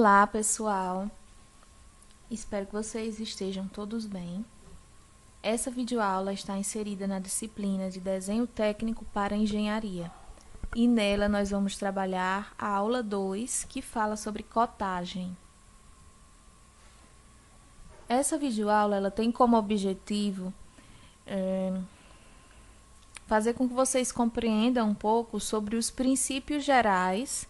Olá, pessoal! Espero que vocês estejam todos bem. Essa videoaula está inserida na disciplina de Desenho Técnico para Engenharia. E nela nós vamos trabalhar a aula 2, que fala sobre cotagem. Essa videoaula ela tem como objetivo fazer com que vocês compreendam um pouco sobre os princípios gerais,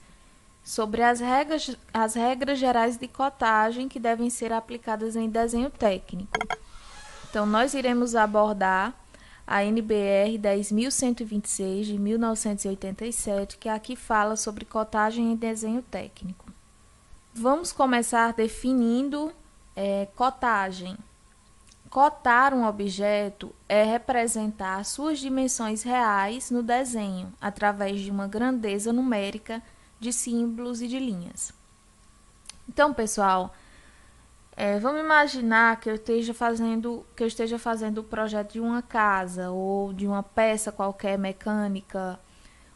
sobre as regras gerais de cotagem que devem ser aplicadas em desenho técnico. Então, nós iremos abordar a NBR 10.126 de 1987, que aqui fala sobre cotagem em desenho técnico. Vamos começar definindo cotagem. Cotar um objeto é representar suas dimensões reais no desenho, através de uma grandeza numérica de símbolos e de linhas. Então, pessoal, vamos imaginar que eu esteja fazendo o projeto de uma casa, ou de uma peça qualquer mecânica,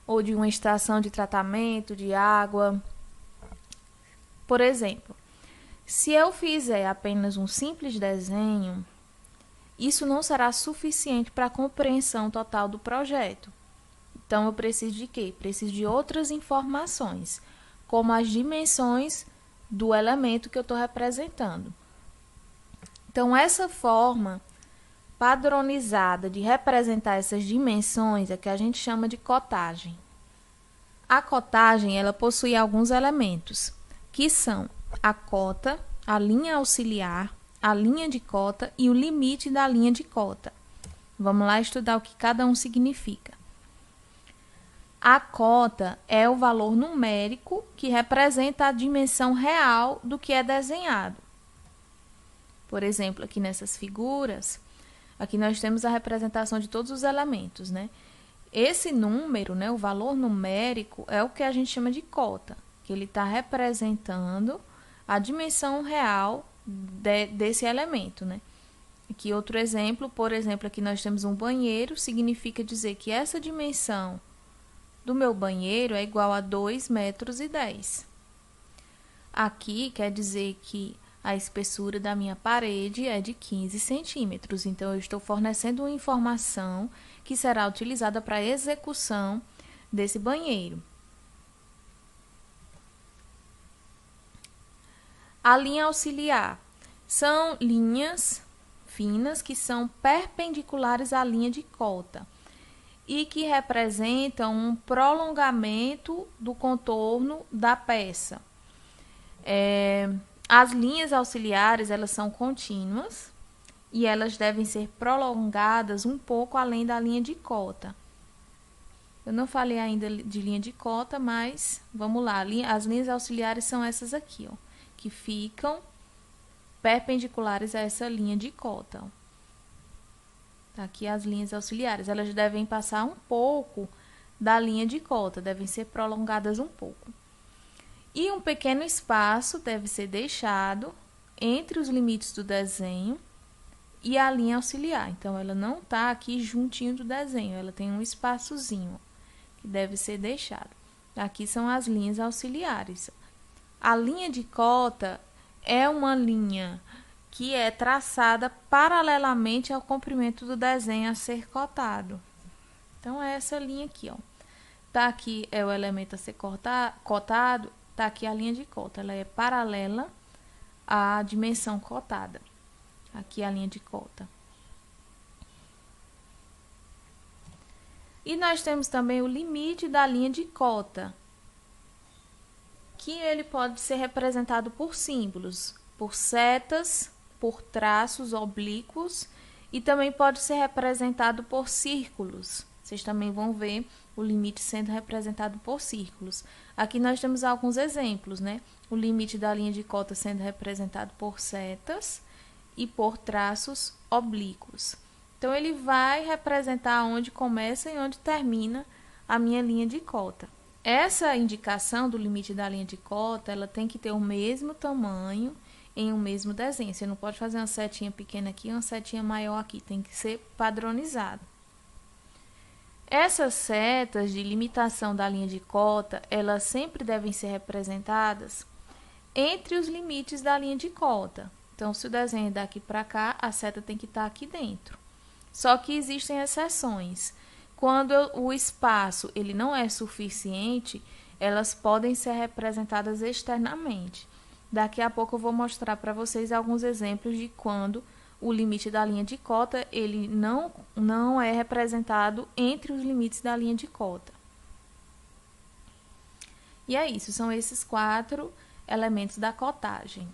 ou de uma estação de tratamento de água. Por exemplo, se eu fizer apenas um simples desenho, isso não será suficiente para a compreensão total do projeto. Então, eu preciso de quê? Preciso de outras informações, como as dimensões do elemento que eu estou representando. Então, essa forma padronizada de representar essas dimensões é que a gente chama de cotagem. A cotagem, ela possui alguns elementos, que são a cota, a linha auxiliar, a linha de cota e o limite da linha de cota. Vamos lá estudar o que cada um significa. A cota é o valor numérico que representa a dimensão real do que é desenhado. Por exemplo, aqui nessas figuras, aqui nós temos a representação de todos os elementos, né? Esse número, né, o valor numérico, é o que a gente chama de cota, que ele está representando a dimensão real desse elemento, né? Aqui outro exemplo, por exemplo, aqui nós temos um banheiro, significa dizer que essa dimensão do meu banheiro é igual a 2,10 metros. Aqui quer dizer que a espessura da minha parede é de 15 centímetros. Então, eu estou fornecendo uma informação que será utilizada para a execução desse banheiro. A linha auxiliar são linhas finas que são perpendiculares à linha de cota e que representam um prolongamento do contorno da peça. As linhas auxiliares, elas são contínuas e elas devem ser prolongadas um pouco além da linha de cota. Eu não falei ainda de linha de cota, mas vamos lá. As linhas auxiliares são essas aqui, ó, que ficam perpendiculares a essa linha de cota. Tá aqui as linhas auxiliares, elas devem passar um pouco da linha de cota, devem ser prolongadas um pouco. E um pequeno espaço deve ser deixado entre os limites do desenho e a linha auxiliar. Então, ela não está aqui juntinho do desenho, ela tem um espaçozinho que deve ser deixado. Aqui são as linhas auxiliares. A linha de cota é uma linha que é traçada paralelamente ao comprimento do desenho a ser cotado. Então, é essa linha aqui, ó. Tá aqui é o elemento a ser cotado, tá aqui a linha de cota. Ela é paralela à dimensão cotada. Aqui a linha de cota. E nós temos também o limite da linha de cota, que ele pode ser representado por símbolos, por setas, por traços oblíquos e também pode ser representado por círculos. Vocês também vão ver o limite sendo representado por círculos. Aqui nós temos alguns exemplos, né? O limite da linha de cota sendo representado por setas e por traços oblíquos. Então, ele vai representar onde começa e onde termina a minha linha de cota. Essa indicação do limite da linha de cota, ela tem que ter o mesmo tamanho em um mesmo desenho. Você não pode fazer uma setinha pequena aqui e uma setinha maior aqui, tem que ser padronizado. Essas setas de limitação da linha de cota, elas sempre devem ser representadas entre os limites da linha de cota. Então, se o desenho é daqui para cá, a seta tem que estar aqui dentro. Só que existem exceções. Quando o espaço ele não é suficiente, elas podem ser representadas externamente. Daqui a pouco eu vou mostrar para vocês alguns exemplos de quando o limite da linha de cota ele não é representado entre os limites da linha de cota. E é isso, são esses 4 elementos da cotagem.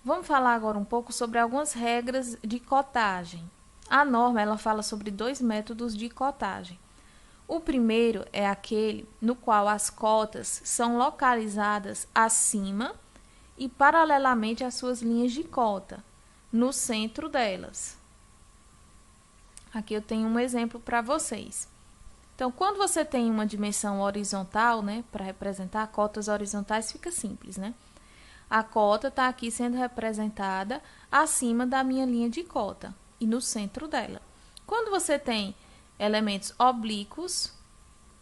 Vamos falar agora um pouco sobre algumas regras de cotagem. A norma ela fala sobre 2 métodos de cotagem. O primeiro é aquele no qual as cotas são localizadas acima e paralelamente às suas linhas de cota, no centro delas. Aqui eu tenho um exemplo para vocês. Então, quando você tem uma dimensão horizontal, né, para representar cotas horizontais, fica simples, né? A cota está aqui sendo representada acima da minha linha de cota e no centro dela. Quando você tem elementos oblíquos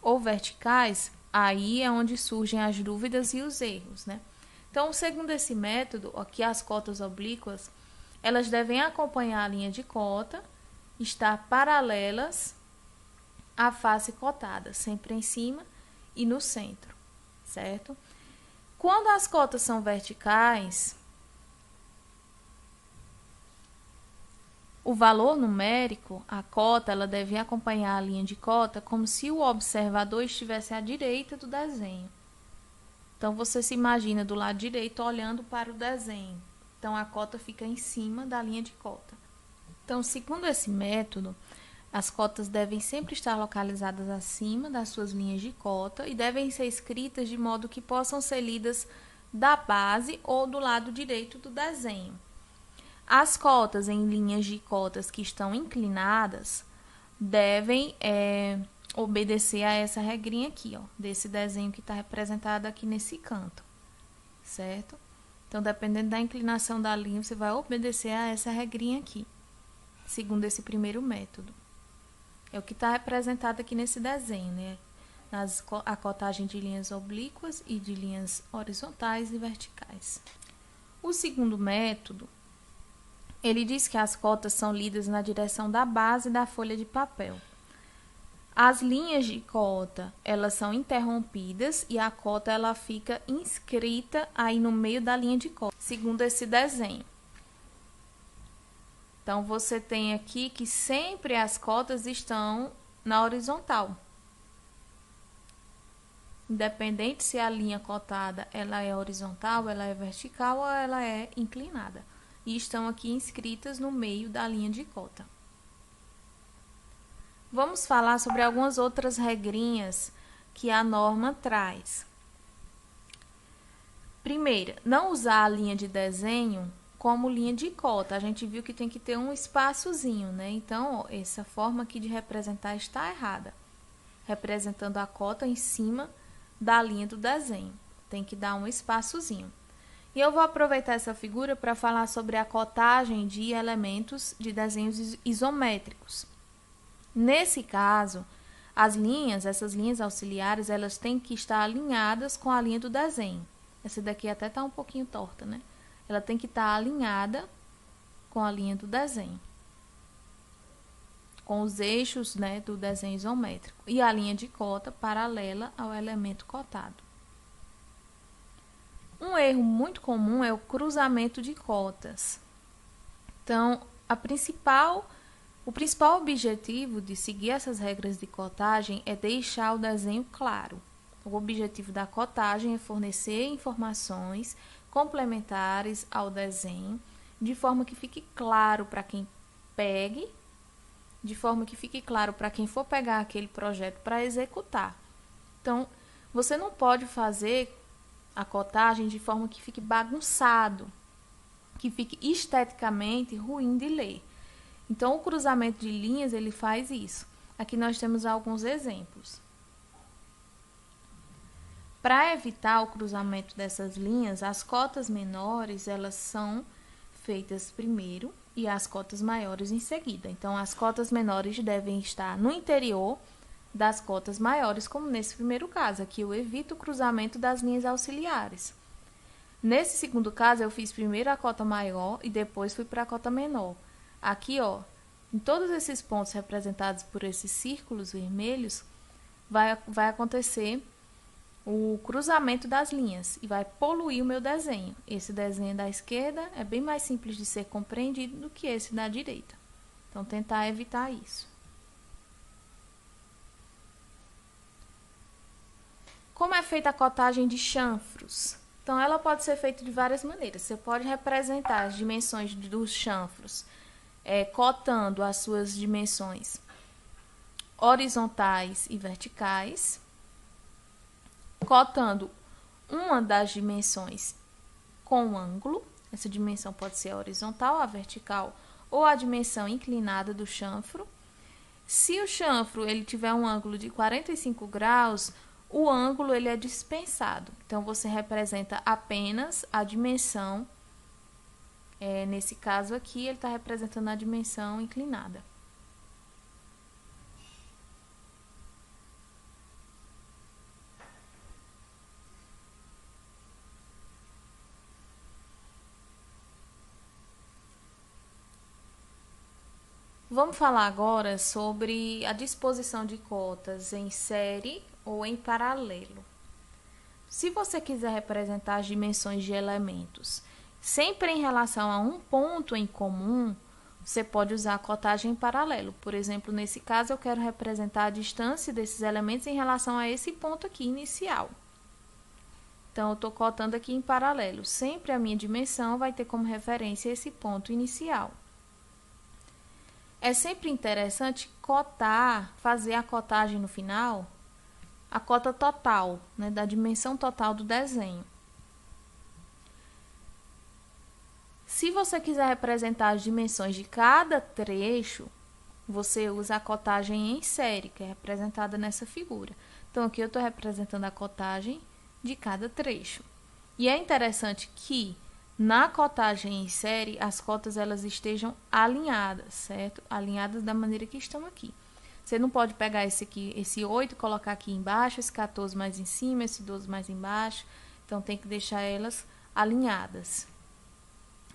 ou verticais, aí é onde surgem as dúvidas e os erros, né? Então, segundo esse método, aqui as cotas oblíquas, elas devem acompanhar a linha de cota, estar paralelas à face cotada, sempre em cima e no centro, certo? Quando as cotas são verticais, o valor numérico, a cota, ela deve acompanhar a linha de cota como se o observador estivesse à direita do desenho. Então, você se imagina do lado direito olhando para o desenho. Então, a cota fica em cima da linha de cota. Então, segundo esse método, as cotas devem sempre estar localizadas acima das suas linhas de cota e devem ser escritas de modo que possam ser lidas da base ou do lado direito do desenho. As cotas em linhas de cotas que estão inclinadas devem obedecer a essa regrinha aqui, ó, desse desenho que está representado aqui nesse canto, certo? Então, dependendo da inclinação da linha, você vai obedecer a essa regrinha aqui, segundo esse primeiro método. É o que está representado aqui nesse desenho, né? A cotagem de linhas oblíquas e de linhas horizontais e verticais. O segundo método, ele diz que as cotas são lidas na direção da base da folha de papel. As linhas de cota, elas são interrompidas e a cota ela fica inscrita aí no meio da linha de cota, segundo esse desenho. Então, você tem aqui que sempre as cotas estão na horizontal. Independente se a linha cotada ela é horizontal, ela é vertical ou ela é inclinada. E estão aqui inscritas no meio da linha de cota. Vamos falar sobre algumas outras regrinhas que a norma traz. Primeira, não usar a linha de desenho como linha de cota. A gente viu que tem que ter um espaçozinho, né? Então, ó, essa forma aqui de representar está errada. Representando a cota em cima da linha do desenho. Tem que dar um espaçozinho. E eu vou aproveitar essa figura para falar sobre a cotagem de elementos de desenhos isométricos. Nesse caso, essas linhas auxiliares, elas têm que estar alinhadas com a linha do desenho. Essa daqui até está um pouquinho torta, né? Ela tem que estar alinhada com a linha do desenho, com os eixos, né, do desenho isométrico. E a linha de cota paralela ao elemento cotado. Um erro muito comum é o cruzamento de cotas. Então, o principal objetivo de seguir essas regras de cotagem é deixar o desenho claro. O objetivo da cotagem é fornecer informações complementares ao desenho, de forma que fique claro para quem pegue, de forma que fique claro para quem for pegar aquele projeto para executar. Então, você não pode fazer a cotagem de forma que fique bagunçado, que fique esteticamente ruim de ler. Então, o cruzamento de linhas, ele faz isso. Aqui nós temos alguns exemplos. Para evitar o cruzamento dessas linhas, as cotas menores, elas são feitas primeiro e as cotas maiores em seguida. Então, as cotas menores devem estar no interior das cotas maiores, como nesse primeiro caso. Aqui eu evito o cruzamento das linhas auxiliares. Nesse segundo caso, eu fiz primeiro a cota maior e depois fui para a cota menor. Aqui, ó, em todos esses pontos representados por esses círculos vermelhos, vai acontecer o cruzamento das linhas e vai poluir o meu desenho. Esse desenho da esquerda é bem mais simples de ser compreendido do que esse da direita. Então, tentar evitar isso. Como é feita a cotagem de chanfros? Então, ela pode ser feita de várias maneiras. Você pode representar as dimensões dos chanfros, cotando as suas dimensões horizontais e verticais, cotando uma das dimensões com ângulo. Essa dimensão pode ser a horizontal, a vertical ou a dimensão inclinada do chanfro. Se o chanfro ele tiver um ângulo de 45 graus, o ângulo ele é dispensado. Então, você representa apenas a dimensão. Nesse caso aqui, ele está representando a dimensão inclinada. Vamos falar agora sobre a disposição de cotas em série ou em paralelo. Se você quiser representar as dimensões de elementos sempre em relação a um ponto em comum, você pode usar a cotagem em paralelo. Por exemplo, nesse caso, eu quero representar a distância desses elementos em relação a esse ponto aqui inicial. Então, eu estou cotando aqui em paralelo. Sempre a minha dimensão vai ter como referência esse ponto inicial. É sempre interessante cotar, fazer a cotagem no final, a cota total, né, da dimensão total do desenho. Se você quiser representar as dimensões de cada trecho, você usa a cotagem em série, que é representada nessa figura. Então, aqui eu estou representando a cotagem de cada trecho. E é interessante que na cotagem em série, as cotas elas estejam alinhadas, certo? Alinhadas da maneira que estão aqui. Você não pode pegar esse 8 e colocar aqui embaixo, esse 14 mais em cima, esse 12 mais embaixo. Então, tem que deixar elas alinhadas.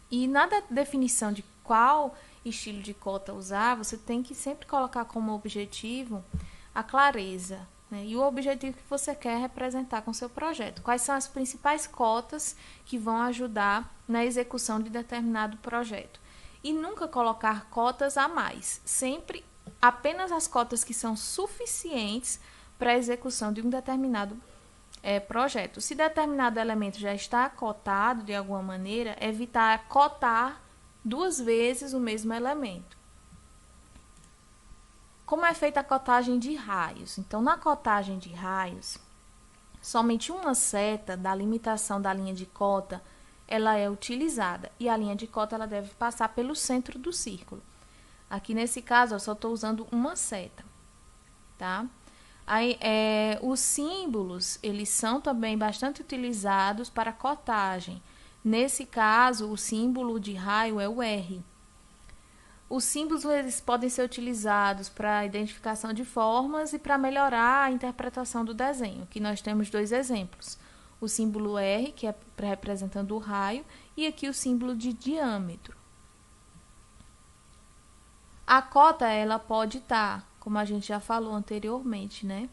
E na definição de qual estilo de cota usar, você tem que sempre colocar como objetivo a clareza, né? E o objetivo que você quer representar com seu projeto. Quais são as principais cotas que vão ajudar na execução de determinado projeto. E nunca colocar cotas a mais. Sempre apenas as cotas que são suficientes para a execução de um determinado projeto. Se determinado elemento já está cotado de alguma maneira, evitar cotar 2 vezes o mesmo elemento. Como é feita a cotagem de raios? Então, na cotagem de raios, somente uma seta da limitação da linha de cota ela é utilizada e a linha de cota ela deve passar pelo centro do círculo. Aqui nesse caso, eu só estou usando uma seta, tá? Aí, os símbolos, eles são também bastante utilizados para cotagem. Nesse caso, o símbolo de raio é o R. Os símbolos eles podem ser utilizados para identificação de formas e para melhorar a interpretação do desenho. Aqui nós temos 2 exemplos. O símbolo R, que é representando o raio, e aqui o símbolo de diâmetro. A cota ela pode estar, como a gente já falou anteriormente, né?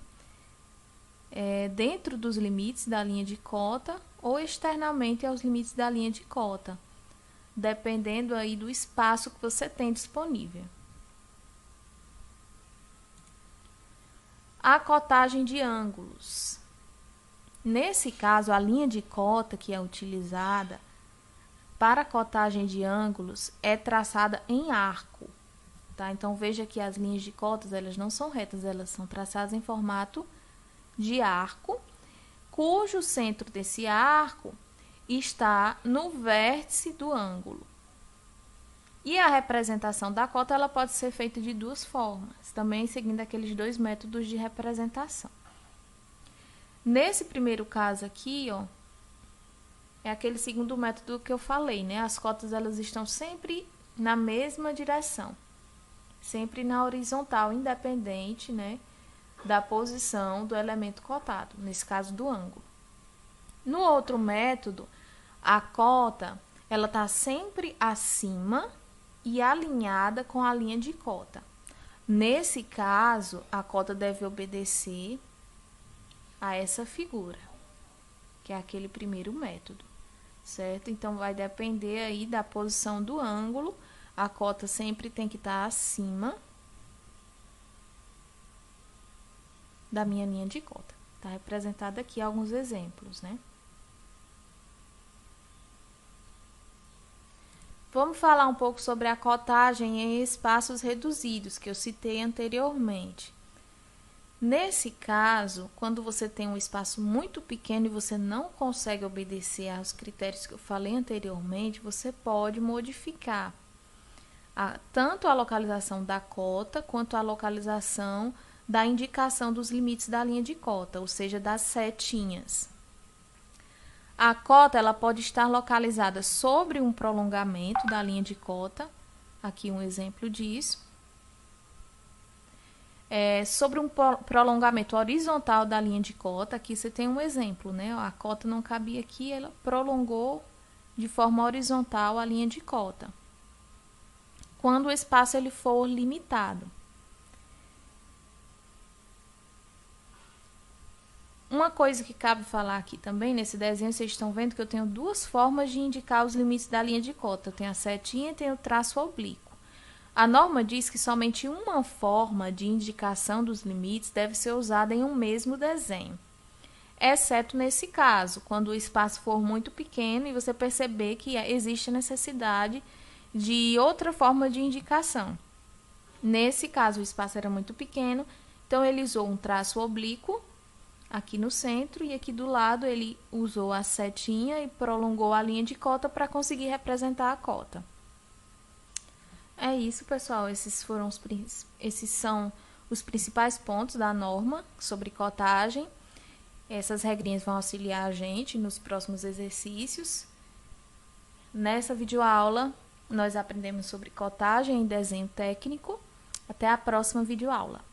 Dentro dos limites da linha de cota ou externamente aos limites da linha de cota, dependendo aí do espaço que você tem disponível. A cotagem de ângulos. Nesse caso, a linha de cota que é utilizada para a cotagem de ângulos é traçada em arco. Tá? Então, veja que as linhas de cotas elas não são retas, elas são traçadas em formato de arco, cujo centro desse arco está no vértice do ângulo. E a representação da cota ela pode ser feita de 2 formas, também seguindo aqueles 2 métodos de representação. Nesse primeiro caso aqui, ó, é aquele segundo método que eu falei, né? As cotas elas estão sempre na mesma direção, sempre na horizontal, independente, né, da posição do elemento cotado, nesse caso do ângulo. No outro método, a cota ela está sempre acima e alinhada com a linha de cota. Nesse caso, a cota deve obedecer a essa figura, que é aquele primeiro método, certo? Então, vai depender aí da posição do ângulo, a cota sempre tem que estar acima da minha linha de cota. Está representado aqui alguns exemplos, né? Vamos falar um pouco sobre a cotagem em espaços reduzidos, que eu citei anteriormente. Nesse caso, quando você tem um espaço muito pequeno e você não consegue obedecer aos critérios que eu falei anteriormente, você pode modificar tanto a localização da cota quanto a localização da indicação dos limites da linha de cota, ou seja, das setinhas. A cota ela pode estar localizada sobre um prolongamento da linha de cota, aqui um exemplo disso. Sobre um prolongamento horizontal da linha de cota, aqui você tem um exemplo, né? A cota não cabia aqui, ela prolongou de forma horizontal a linha de cota. Quando o espaço ele for limitado. Uma coisa que cabe falar aqui também, nesse desenho, vocês estão vendo que eu tenho duas formas de indicar os limites da linha de cota. Eu tenho a setinha e tenho o traço oblíquo. A norma diz que somente uma forma de indicação dos limites deve ser usada em um mesmo desenho, exceto nesse caso, quando o espaço for muito pequeno e você perceber que existe a necessidade de outra forma de indicação. Nesse caso, o espaço era muito pequeno, então ele usou um traço oblíquo aqui no centro, e aqui do lado ele usou a setinha e prolongou a linha de cota para conseguir representar a cota. É isso, pessoal. Esses são os principais pontos da norma sobre cotagem. Essas regrinhas vão auxiliar a gente nos próximos exercícios. Nessa videoaula, nós aprendemos sobre cotagem e desenho técnico. Até a próxima videoaula.